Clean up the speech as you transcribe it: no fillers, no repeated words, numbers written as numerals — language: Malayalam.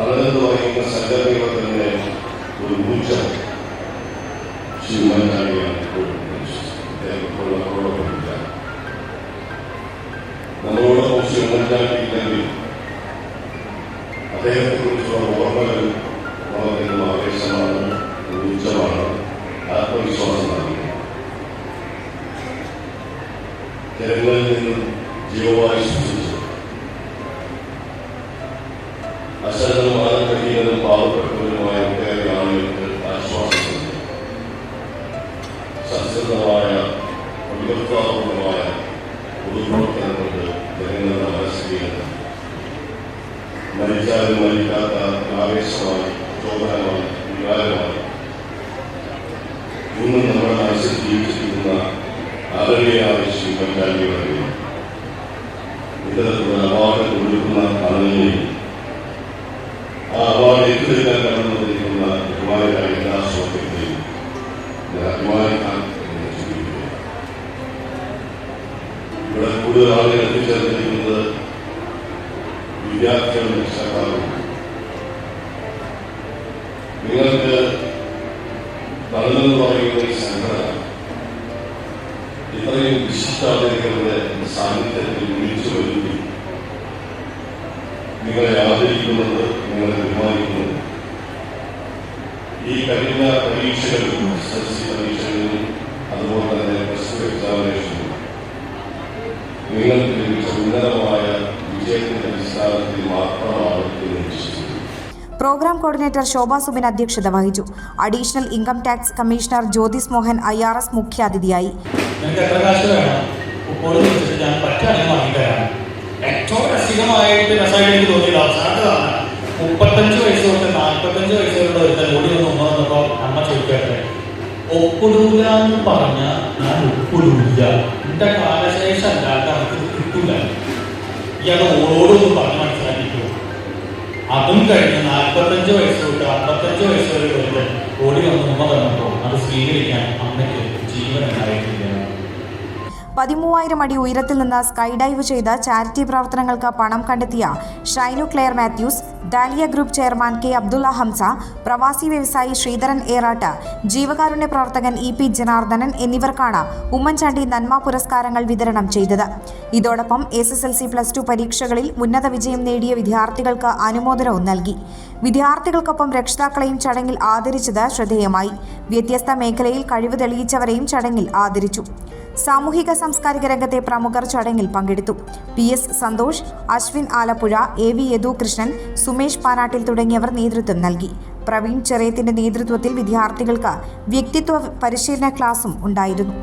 പലരെന്ന് പറയുന്ന സംഘടനകൾ തന്നെ ഒരു ഊർജ്ജം ഉമ്മൻചാണ്ടിയാണ് നമ്മളോടൊപ്പം ശ്രീ ഉമ്മൻചാണ്ടി ഇല്ലെങ്കിൽ അദ്ദേഹത്തെക്കുറിച്ചുള്ള ഓർമ്മകൾ വളരെയധികം ആവേശമാണ്, ഊർജ്ജമാണ്, ആത്മവിശ്വാസം നൽകുന്നത്. ജനങ്ങളിൽ നിന്നും ജീവവായു സൃഷ്ടിച്ചു അശരണവും ആനന്ദഹീനനും പാവപ്പെട്ടവരുമായ ഒട്ടേറെ ആളുകൾക്ക് ആശ്വാസം നൽകി സത്യസന്ധമായ പ്രതിബദ്ധതാപൂർവമായ പൊതുപ്രവർത്തനം കൊണ്ട് ജനങ്ങളുടെ മനസ്സിലേക്ക് മരിച്ചാലും മരിക്കാത്ത ആവേശമായി, പ്രചോദനമായി, വികാരമായി ഇന്നും നമ്മുടെ മനസ്സിൽ ജീവിച്ചിരിക്കുന്ന ആദരണീയനായ ശ്രീ ഉമ്മൻചാണ്ടി പറയുന്നു. ഇത്തരത്തിലുള്ള അവാർഡ് കൊടുക്കുന്ന ആളുകളെയും ആ അവാർഡ് ഏറ്റെടുക്കാൻ കടന്നു വന്നിരിക്കുന്ന ബഹുമാനരായ എല്ലാ സുഹൃത്തുക്കളെയും അഭിമാനിക്കാൻ ചിന്തിക്കുക. ഇവിടെ കൂടുതൽ ആളുകൾ എത്തിച്ചേർന്നിരിക്കുന്നത് വിദ്യാർത്ഥികളും രക്ഷകർത്താക്കളും. നിങ്ങൾക്ക് നടന്നെന്ന് പറയുന്ന ഈ സംഘടന ഇത്രയും വിശിഷ്ടാതിഥികളുടെ സാന്നിധ്യത്തിൽ വിളിച്ചു വരുത്തി നിങ്ങളെ ആദരിക്കുന്നത്, നിങ്ങളെ ബഹുമാനിക്കുന്നത് ഈ കഴിഞ്ഞ പരീക്ഷകളിലും എസ്എൽസി പരീക്ഷകളിലും അതുപോലെ തന്നെ പ്ലസ് ടു എക്സാമിനേഷനിലും നിങ്ങൾക്ക് ലഭിച്ച ഉന്നതമായ വിജയത്തിന്റെ അടിസ്ഥാനത്തിൽ മാത്രമാണ് എന്ന് വിശ്വസിക്കുന്നു. പ്രോഗ്രാം കോർഡിനേറ്റർ ശോഭ സുബിൻ അധ്യക്ഷത വഹിച്ചു. Additional income tax commissioner Jyothis Mohan IRS മുഖ്യാതിഥിയായി. ഏറ്റവും രസികമായിട്ട് രസമായിട്ട് തോന്നിയത് അവസാനത്താണ് 35 വയസ്സ് തൊട്ട് 45 വയസ്സ് വരെയുള്ള ഒരുത്തൻ ഓടി വന്ന് ഉമ്മ വന്നപ്പോൾ അമ്മ ചോദിക്കട്ടെ, ഒപ്പിടൂല എന്ന് പറഞ്ഞ ഞാൻ ഒപ്പിടൂല, എന്റെ കാലശേഷം അല്ലാത്ത നമുക്ക് കിട്ടൂല, ഇയാൾ ഓരോടൊന്നും പറഞ്ഞ് മനസ്സിലാക്കിക്കോ. അതും കഴിഞ്ഞ് 45 വയസ്സ് തൊട്ട് 55 വയസ്സ് വരെ ഒരുത്തൻ ഓടി വന്ന് ഉമ്മ തന്നപ്പോൾ അത് സ്വീകരിക്കാൻ അമ്മയ്ക്ക് ജീവൻ ഉണ്ടായിട്ടില്ല. 13,000 അടി ഉയരത്തിൽ നിന്ന് സ്കൈ ഡൈവ് ചെയ്ത് ചാരിറ്റി പ്രവർത്തനങ്ങൾക്ക് പണം കണ്ടെത്തിയ Shainu Claire Mathews, Dalia group chairman K Abdulla Hamza, പ്രവാസി വ്യവസായി ശ്രീധരൻ ഏറാട്ട്, ജീവകാരുണ്യ പ്രവർത്തകൻ EP ജനാർദ്ദനൻ എന്നിവർക്കാണ് ഉമ്മൻചാണ്ടി നന്മ പുരസ്കാരങ്ങൾ വിതരണം ചെയ്തത്. ഇതോടൊപ്പം SSLC +2 പരീക്ഷകളിൽ ഉന്നത വിജയം നേടിയ വിദ്യാർത്ഥികൾക്ക് അനുമോദനവും നൽകി. വിദ്യാർത്ഥികൾക്കൊപ്പം രക്ഷിതാക്കളെയും ചടങ്ങിൽ ആദരിച്ചത് ശ്രദ്ധേയമായി. വ്യത്യസ്ത മേഖലയിൽ കഴിവ് തെളിയിച്ചവരെയും ചടങ്ങിൽ ആദരിച്ചു. സാമൂഹിക സാംസ്കാരിക രംഗത്തെ പ്രമുഖർ ചടങ്ങിൽ പങ്കെടുത്തു. PS സന്തോഷ്, അശ്വിൻ ആലപ്പുഴ, AV യദുകൃഷ്ണൻ, സുമേഷ് പാനാട്ടിൽ തുടങ്ങിയവർ നേതൃത്വം നൽകി. പ്രവീൺ ചെറിയത്തിന്റെ നേതൃത്വത്തിൽ വിദ്യാർത്ഥികൾക്ക് വ്യക്തിത്വ പരിശീലന ക്ലാസും ഉണ്ടായിരുന്നു.